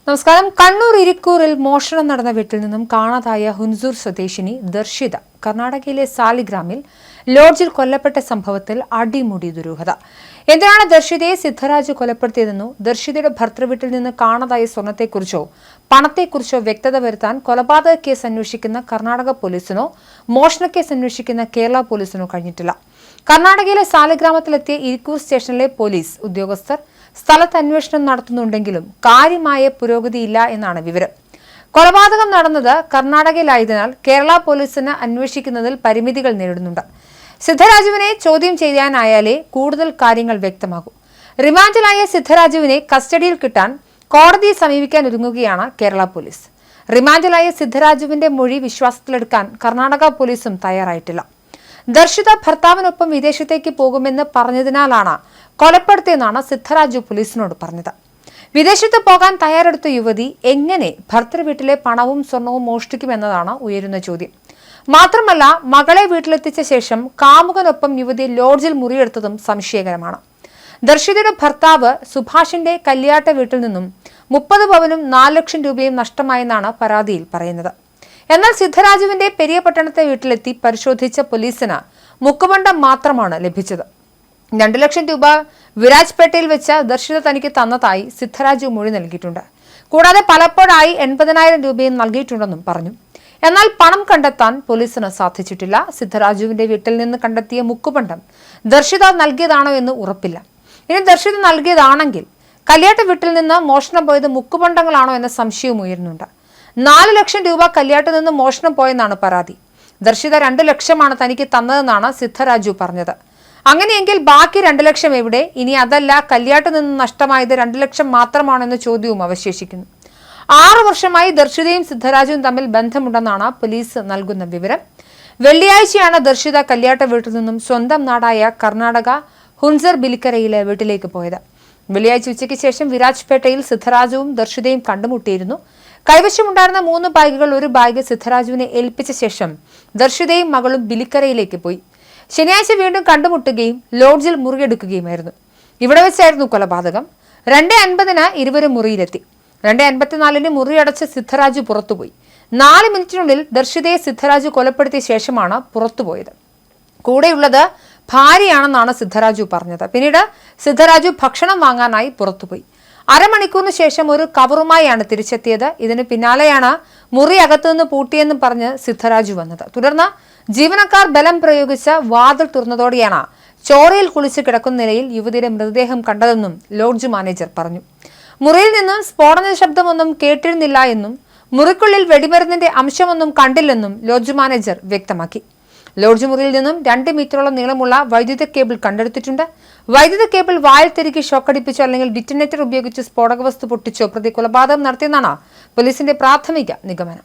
നമസ്കാരം. കണ്ണൂർ ഇരിക്കൂറിൽ മോഷണം നടന്ന വീട്ടിൽ നിന്നും കാണാതായ ഹുൻസൂർ സ്വദേശിനി ദർശിത കർണാടകയിലെ സാലിഗ്രാമിൽ ലോഡ്ജിൽ കൊല്ലപ്പെട്ട സംഭവത്തിൽ അടിമുടി ദുരൂഹത. എന്തിനാണ് ദർശിതയെ സിദ്ധരാജ് കൊലപ്പെടുത്തിയതെന്നോ ദർശിതയുടെ ഭർത്തൃവീട്ടിൽ നിന്ന് കാണാതായ സ്വർണത്തെക്കുറിച്ചോ പണത്തെക്കുറിച്ചോ വ്യക്തത വരുത്താൻ കൊലപാതക കേസ് അന്വേഷിക്കുന്ന കർണാടക പോലീസിനോ മോഷണക്കേസ് അന്വേഷിക്കുന്ന കേരള പോലീസിനോ കഴിഞ്ഞിട്ടില്ല. കർണാടകയിലെ സാലിഗ്രാമത്തിലെത്തിയ ഇരിക്കൂർ സ്റ്റേഷനിലെ പോലീസ് ഉദ്യോഗസ്ഥർ സ്ഥലത്ത് അന്വേഷണം നടത്തുന്നുണ്ടെങ്കിലും കാര്യമായ പുരോഗതിയില്ല എന്നാണ് വിവരം. കൊലപാതകം നടന്നത് കർണാടകയിലായതിനാൽ കേരള പോലീസിന് അന്വേഷിക്കുന്നതിൽ പരിമിതികൾ നേരിടുന്നുണ്ട്. സിദ്ധരാജുവിനെ ചോദ്യം ചെയ്യാനായാലേ കൂടുതൽ കാര്യങ്ങൾ വ്യക്തമാകൂ. റിമാൻഡിലായ സിദ്ധരാജുവിനെ കസ്റ്റഡിയിൽ കിട്ടാൻ കോടതിയെ സമീപിക്കാൻ ഒരുങ്ങുകയാണ് കേരള പോലീസ്. റിമാൻഡിലായ സിദ്ധരാജുവിന്റെ മൊഴി വിശ്വാസത്തിലെടുക്കാൻ കർണാടക പോലീസും തയ്യാറായിട്ടില്ല. ദർശിത ഭർത്താവിനൊപ്പം വിദേശത്തേക്ക് പോകുമെന്ന് പറഞ്ഞതിനാലാണ് കൊലപ്പെടുത്തിയെന്നാണ് സിദ്ധരാജു പോലീസിനോട് പറഞ്ഞത്. വിദേശത്ത് പോകാൻ തയ്യാറെടുത്ത യുവതി എങ്ങനെ ഭർത്തൃവീട്ടിലെ പണവും സ്വർണവും മോഷ്ടിക്കുമെന്നതാണ് ഉയരുന്ന ചോദ്യം. മാത്രമല്ല, മകളെ വീട്ടിലെത്തിച്ച ശേഷം കാമുകനൊപ്പം യുവതി ലോഡ്ജിൽ മുറിയെടുത്തതും സംശയകരമാണ്. ദർശിതയുടെ ഭർത്താവ് സുഭാഷിന്റെ കല്യാട്ട വീട്ടിൽ നിന്നും 30 പവനും 4 ലക്ഷം രൂപയും നഷ്ടമായെന്നാണ് പരാതിയിൽ പറയുന്നത്. എന്നാൽ സിദ്ധരാജുവിന്റെ പെരിയപട്ടണത്തെ വീട്ടിലെത്തി പരിശോധിച്ച പോലീസിന് മുക്കുപണ്ടം മാത്രമാണ് ലഭിച്ചത്. 2 ലക്ഷം രൂപ വിരാജ്പേട്ടയിൽ വെച്ച് ദർശിത തനിക്ക് തന്നതായി സിദ്ധരാജു മൊഴി നൽകിയിട്ടുണ്ട്. കൂടാതെ പലപ്പോഴായി 80,000 രൂപയും നൽകിയിട്ടുണ്ടെന്നും പറഞ്ഞു. എന്നാൽ പണം കണ്ടെത്താൻ പോലീസിന് സാധിച്ചിട്ടില്ല. സിദ്ധരാജുവിന്റെ വീട്ടിൽ നിന്ന് കണ്ടെത്തിയ മുക്കുപണ്ടം ദർശിത നൽകിയതാണോ എന്ന് ഉറപ്പില്ല. ഇനി ദർശിത നൽകിയതാണെങ്കിൽ കല്യാട്ട വീട്ടിൽ നിന്ന് മോഷണം പോയത് മുക്കുപണ്ടങ്ങളാണോ എന്ന സംശയവും ഉയരുന്നുണ്ട്. 4 ലക്ഷം രൂപ കല്യാട്ടിൽ നിന്ന് മോഷണം പോയെന്നാണ് പരാതി. ദർശിത 2 ലക്ഷമാണ് തനിക്ക് തന്നതെന്നാണ് സിദ്ധരാജു പറഞ്ഞത്. അങ്ങനെയെങ്കിൽ ബാക്കി 2 ലക്ഷം എവിടെ? ഇനി അതല്ല, കല്യാട്ടിൽ നിന്ന് നഷ്ടമായത് 2 ലക്ഷം മാത്രമാണെന്ന ചോദ്യവും അവശേഷിക്കുന്നു. 6 വർഷമായി ദർശിതയും സിദ്ധരാജുവും തമ്മിൽ ബന്ധമുണ്ടെന്നാണ് പോലീസ് നൽകുന്ന വിവരം. വെള്ളിയാഴ്ചയാണ് ദർശിത കല്യാട്ട വീട്ടിൽ നിന്നും സ്വന്തം നാടായ കർണാടക ഹുൻസർ ബിലിക്കരയിലെ വീട്ടിലേക്ക് പോയത്. വെള്ളിയാഴ്ച ഉച്ചയ്ക്ക് ശേഷം വിരാജ്പേട്ടയിൽ സിദ്ധരാജുവും ദർശിതയും കണ്ടുമുട്ടിയിരുന്നു. കൈവശമുണ്ടായിരുന്ന 3 ബാഗുകൾ, ഒരു ബാഗ് സിദ്ധരാജുവിനെ ഏൽപ്പിച്ച ശേഷം ദർശിതയും മകളും ബിലിക്കരയിലേക്ക് പോയി. ശനിയാഴ്ച വീണ്ടും കണ്ടുമുട്ടുകയും ലോഡ്ജിൽ മുറിയെടുക്കുകയുമായിരുന്നു. ഇവിടെ വെച്ചായിരുന്നു കൊലപാതകം. 2:50 ഇരുവരും മുറിയിലെത്തി. 2:54 മുറിയടച്ച് സിദ്ധരാജു പുറത്തുപോയി. 4 മിനിറ്റിനുള്ളിൽ ദർശിതയെ സിദ്ധരാജു കൊലപ്പെടുത്തിയ ശേഷമാണ് പുറത്തുപോയത്. കൂടെയുള്ളത് ഭാര്യയാണെന്നാണ് സിദ്ധരാജു പറഞ്ഞത്. പിന്നീട് സിദ്ധരാജു ഭക്ഷണം വാങ്ങാനായി പുറത്തുപോയി. അരമണിക്കൂറിന് ശേഷം ഒരു കവറുമായാണ് തിരിച്ചെത്തിയത്. ഇതിന് പിന്നാലെയാണ് മുറി അകത്തുനിന്ന് പൂട്ടിയെന്നും പറഞ്ഞ് സിദ്ധരാജു വന്നത്. തുടർന്ന് ജീവനക്കാർ ബലം പ്രയോഗിച്ച് വാതിൽ തുറന്നതോടെയാണ് ചോരയിൽ കുളിച്ച് കിടക്കുന്ന നിലയിൽ യുവതിയുടെ മൃതദേഹം കണ്ടതെന്നും ലോഡ്ജ് മാനേജർ പറഞ്ഞു. മുറിയിൽ നിന്നും സ്ഫോടന ശബ്ദമൊന്നും കേട്ടിരുന്നില്ല എന്നും മുറിക്കുള്ളിൽ വെടിമരുന്നിന്റെ അംശമൊന്നും കണ്ടില്ലെന്നും ലോഡ്ജ് മാനേജർ വ്യക്തമാക്കി. ലോഡ്ജ് മുറിയിൽ നിന്നും 2 മീറ്ററോളം നീളമുള്ള വൈദ്യുത കേബിൾ കണ്ടെടുത്തിട്ടുണ്ട്. വൈദ്യുത കേബിൾ വായിൽ തിരുകി ഷോക്കടിപ്പിച്ചോ അല്ലെങ്കിൽ ഡിറ്റനേറ്റർ ഉപയോഗിച്ച് സ്ഫോടക വസ്തു പൊട്ടിച്ചോ പ്രതി കൊലപാതകം നടത്തിയെന്നാണ് പോലീസിന്റെ പ്രാഥമിക നിഗമനം.